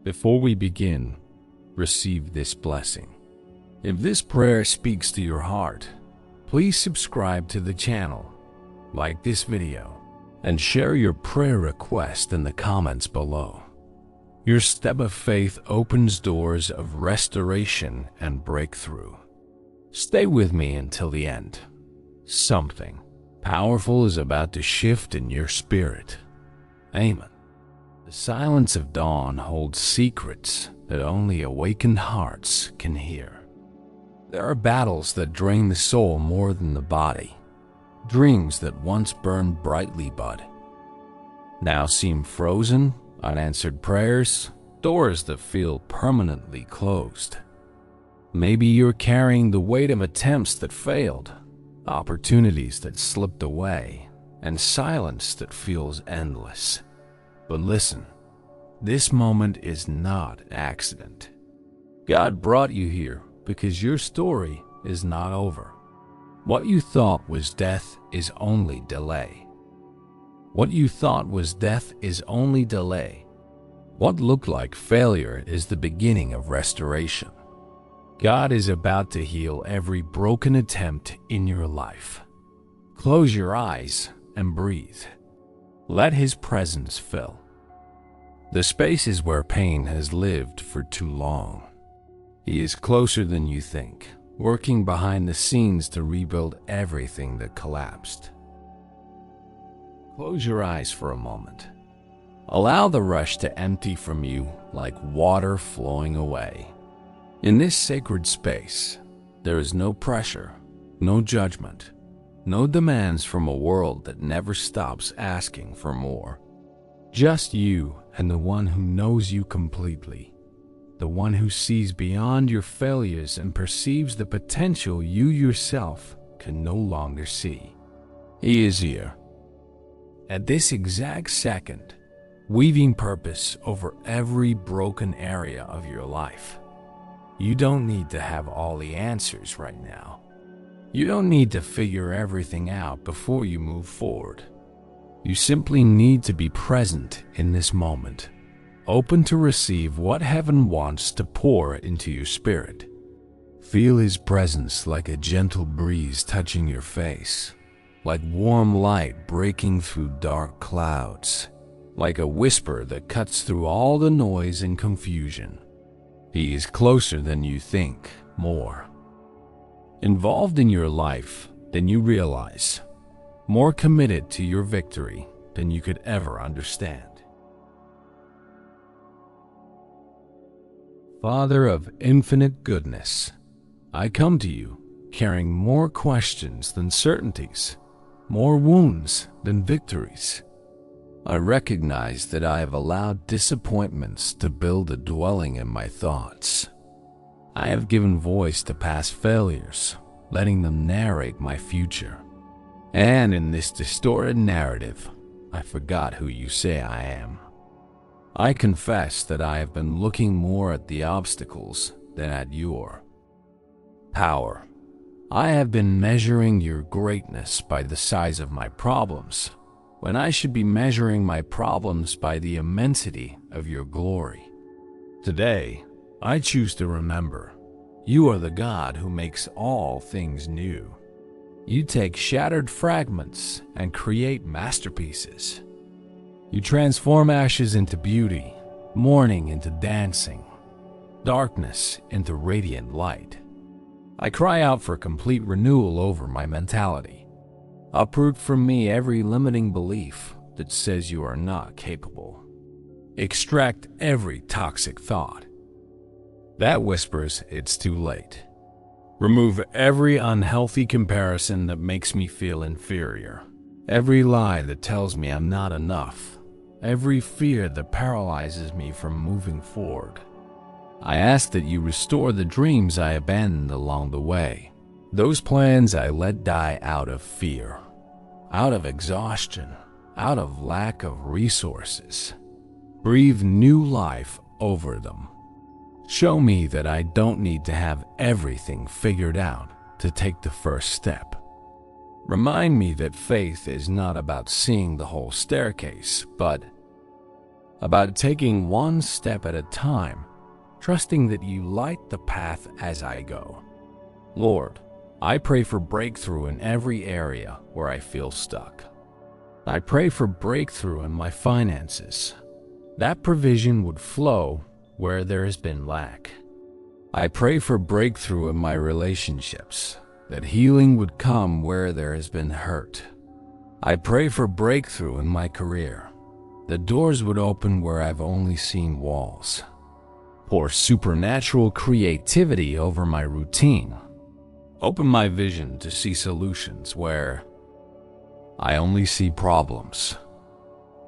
Before we begin, receive this blessing. If this prayer speaks to your heart, please subscribe to the channel, like this video, and share your prayer request in the comments below. Your step of faith opens doors of restoration and breakthrough. Stay with me until the end. Something powerful is about to shift in your spirit. Amen. The silence of dawn holds secrets that only awakened hearts can hear. There are battles that drain the soul more than the body. Dreams that once burned brightly but now seem frozen, unanswered prayers, doors that feel permanently closed. Maybe you're carrying the weight of attempts that failed, opportunities that slipped away, and silence that feels endless. But listen, this moment is not an accident. God brought you here because your story is not over. What you thought was death is only delay. What you thought was death is only delay. What looked like failure is the beginning of restoration. God is about to heal every broken attempt in your life. Close your eyes and breathe. Let His presence fill the spaces where pain has lived for too long. He is closer than you think, working behind the scenes to rebuild everything that collapsed. Close your eyes for a moment. Allow the rush to empty from you like water flowing away. In this sacred space, there is no pressure, no judgment, no demands from a world that never stops asking for more. Just you and the one who knows you completely. The one who sees beyond your failures and perceives the potential you yourself can no longer see. He is here, at this exact second, weaving purpose over every broken area of your life. You don't need to have all the answers right now. You don't need to figure everything out before you move forward. You simply need to be present in this moment, open to receive what heaven wants to pour into your spirit. Feel His presence like a gentle breeze touching your face, like warm light breaking through dark clouds, like a whisper that cuts through all the noise and confusion. He is closer than you think, more involved in your life than you realize, more committed to your victory than you could ever understand. Father of infinite goodness, I come to you carrying more questions than certainties, more wounds than victories. I recognize that I have allowed disappointments to build a dwelling in my thoughts. I have given voice to past failures, letting them narrate my future. And in this distorted narrative, I forgot who you say I am. I confess that I have been looking more at the obstacles than at your power. I have been measuring your greatness by the size of my problems, when I should be measuring my problems by the immensity of your glory. Today, I choose to remember, you are the God who makes all things new. You take shattered fragments and create masterpieces. You transform ashes into beauty, mourning into dancing, darkness into radiant light. I cry out for complete renewal over my mentality. Uproot from me every limiting belief that says you are not capable. Extract every toxic thought that whispers it's too late. Remove every unhealthy comparison that makes me feel inferior. Every lie that tells me I'm not enough. Every fear that paralyzes me from moving forward. I ask that you restore the dreams I abandoned along the way. Those plans I let die out of fear, out of exhaustion, out of lack of resources. Breathe new life over them. Show me that I don't need to have everything figured out to take the first step. Remind me that faith is not about seeing the whole staircase, but about taking one step at a time, trusting that you light the path as I go. Lord, I pray for breakthrough in every area where I feel stuck. I pray for breakthrough in my finances, that provision would flow where there has been lack. I pray for breakthrough in my relationships, that healing would come where there has been hurt. I pray for breakthrough in my career, that doors would open where I've only seen walls. Pour supernatural creativity over my routine. Open my vision to see solutions where I only see problems.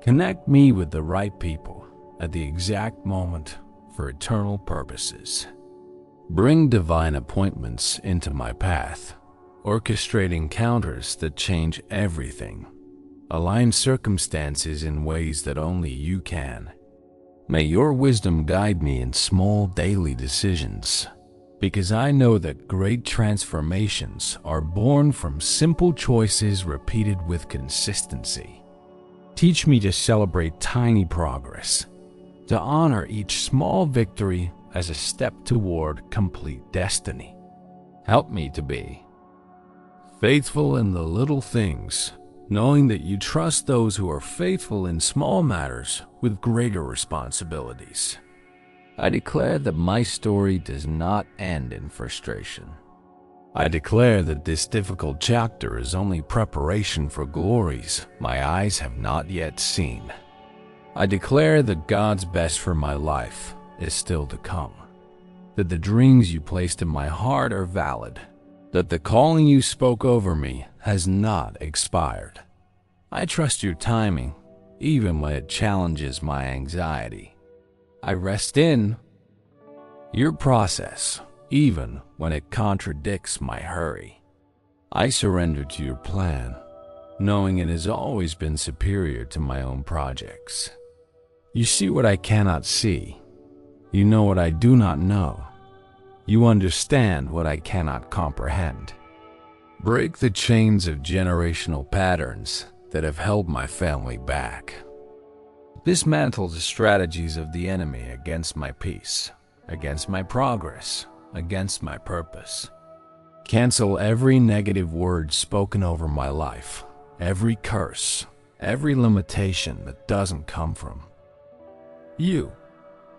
Connect me with the right people at the exact moment for eternal purposes. Bring divine appointments into my path, orchestrate encounters that change everything. Align circumstances in ways that only you can. May your wisdom guide me in small daily decisions, because I know that great transformations are born from simple choices repeated with consistency. Teach me to celebrate tiny progress, to honor each small victory as a step toward complete destiny. Help me to be faithful in the little things, knowing that you trust those who are faithful in small matters with greater responsibilities. I declare that my story does not end in frustration. I declare that this difficult chapter is only preparation for glories my eyes have not yet seen. I declare that God's best for my life is still to come, that the dreams you placed in my heart are valid, that the calling you spoke over me has not expired. I trust your timing, even when it challenges my anxiety. I rest in your process, even when it contradicts my hurry. I surrender to your plan, knowing it has always been superior to my own projects. You see what I cannot see. You know what I do not know. You understand what I cannot comprehend. Break the chains of generational patterns that have held my family back. Dismantle the strategies of the enemy against my peace, against my progress, against my purpose. Cancel every negative word spoken over my life, every curse, every limitation that doesn't come from you.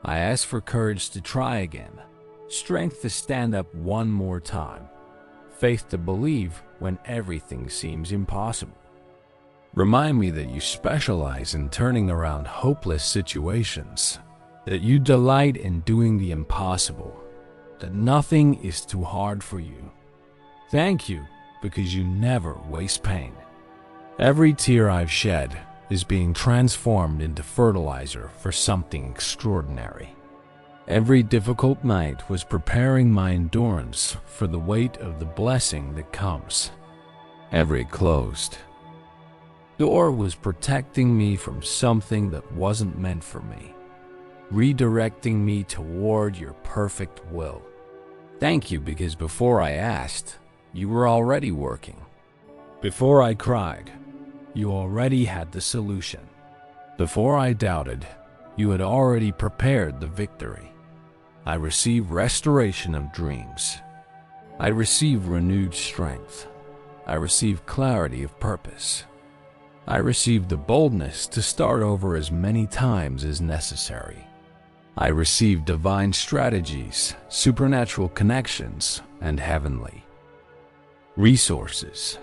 I ask for courage to try again, strength to stand up one more time, faith to believe when everything seems impossible. Remind me that you specialize in turning around hopeless situations, that you delight in doing the impossible, that nothing is too hard for you. Thank you, because you never waste pain. Every tear I've shed is being transformed into fertilizer for something extraordinary. Every difficult night was preparing my endurance for the weight of the blessing that comes. Every closed door was protecting me from something that wasn't meant for me, redirecting me toward your perfect will. Thank you, because before I asked, you were already working. Before I cried, you already had the solution. Before I doubted, you had already prepared the victory. I receive restoration of dreams. I receive renewed strength. I receive clarity of purpose. I receive the boldness to start over as many times as necessary. I receive divine strategies, supernatural connections, and heavenly resources.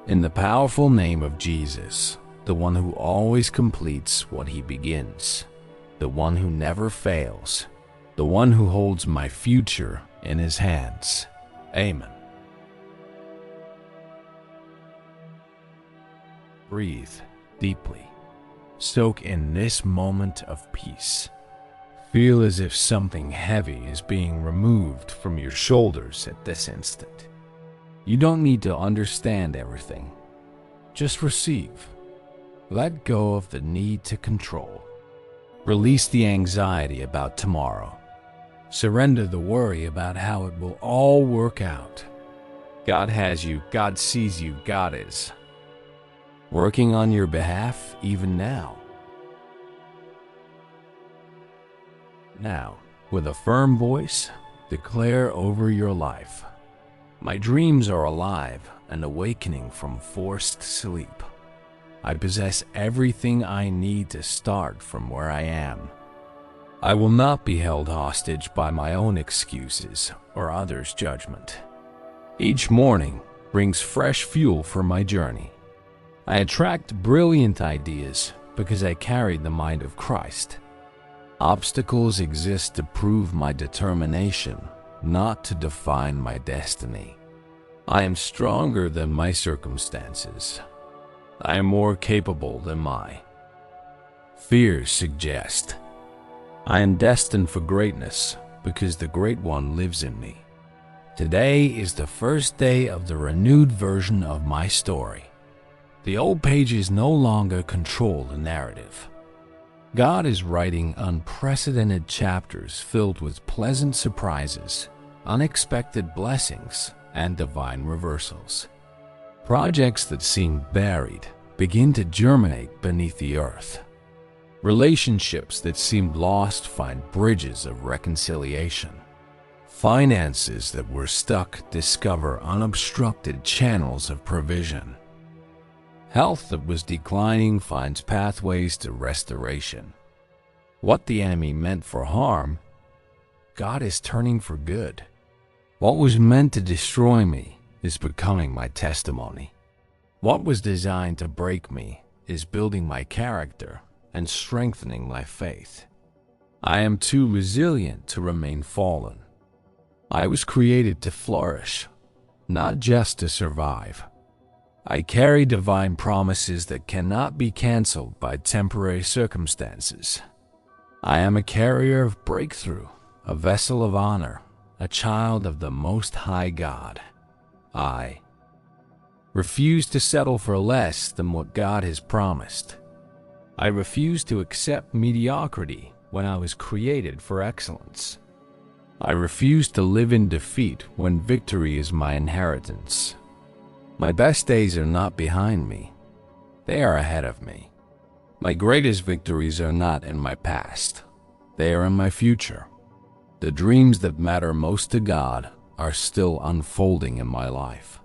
In the powerful name of Jesus, the one who always completes what he begins, the one who never fails, the one who holds my future in his hands. Amen. Breathe deeply. Soak in this moment of peace. Feel as if something heavy is being removed from your shoulders at this instant. You don't need to understand everything. Just receive. Let go of the need to control. Release the anxiety about tomorrow. Surrender the worry about how it will all work out. God has you, God sees you, God is working on your behalf even now. Now, with a firm voice, declare over your life, "My dreams are alive and awakening from forced sleep. I possess everything I need to start from where I am. I will not be held hostage by my own excuses or others' judgment. Each morning brings fresh fuel for my journey. I attract brilliant ideas because I carry the mind of Christ. Obstacles exist to prove my determination, not to define my destiny. I am stronger than my circumstances. I am more capable than my fears suggest. I am destined for greatness because the Great One lives in me. Today is the first day of the renewed version of my story. The old pages no longer control the narrative. God is writing unprecedented chapters filled with pleasant surprises, unexpected blessings, and divine reversals. Projects that seemed buried begin to germinate beneath the earth. Relationships that seemed lost find bridges of reconciliation. Finances that were stuck discover unobstructed channels of provision. Health that was declining finds pathways to restoration. What the enemy meant for harm, God is turning for good. What was meant to destroy me is becoming my testimony. What was designed to break me is building my character and strengthening my faith. I am too resilient to remain fallen. I was created to flourish, not just to survive. I carry divine promises that cannot be canceled by temporary circumstances. I am a carrier of breakthrough, a vessel of honor, a child of the Most High God. I refuse to settle for less than what God has promised. I refuse to accept mediocrity when I was created for excellence. I refuse to live in defeat when victory is my inheritance. My best days are not behind me. They are ahead of me. My greatest victories are not in my past. They are in my future. The dreams that matter most to God are still unfolding in my life.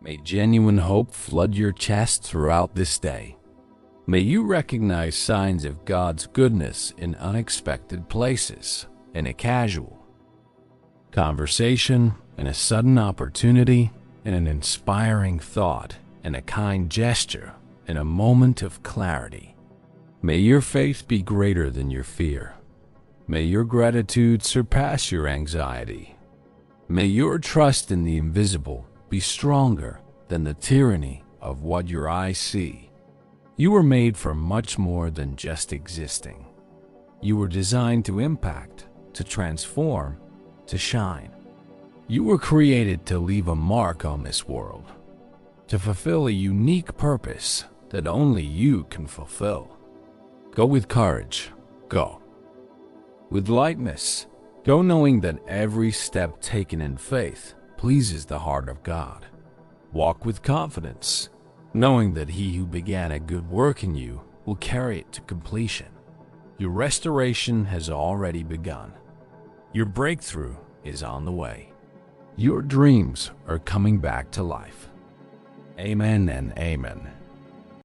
May genuine hope flood your chest throughout this day. May you recognize signs of God's goodness in unexpected places, in a casual conversation, in a sudden opportunity, in an inspiring thought, in a kind gesture, in a moment of clarity. May your faith be greater than your fear. May your gratitude surpass your anxiety. May your trust in the invisible be stronger than the tyranny of what your eyes see. You were made for much more than just existing. You were designed to impact, to transform, to shine. You were created to leave a mark on this world, to fulfill a unique purpose that only you can fulfill. Go with courage. Go with lightness. Go knowing that every step taken in faith pleases the heart of God. Walk with confidence, knowing that He who began a good work in you will carry it to completion. Your restoration has already begun. Your breakthrough is on the way. Your dreams are coming back to life. Amen and amen.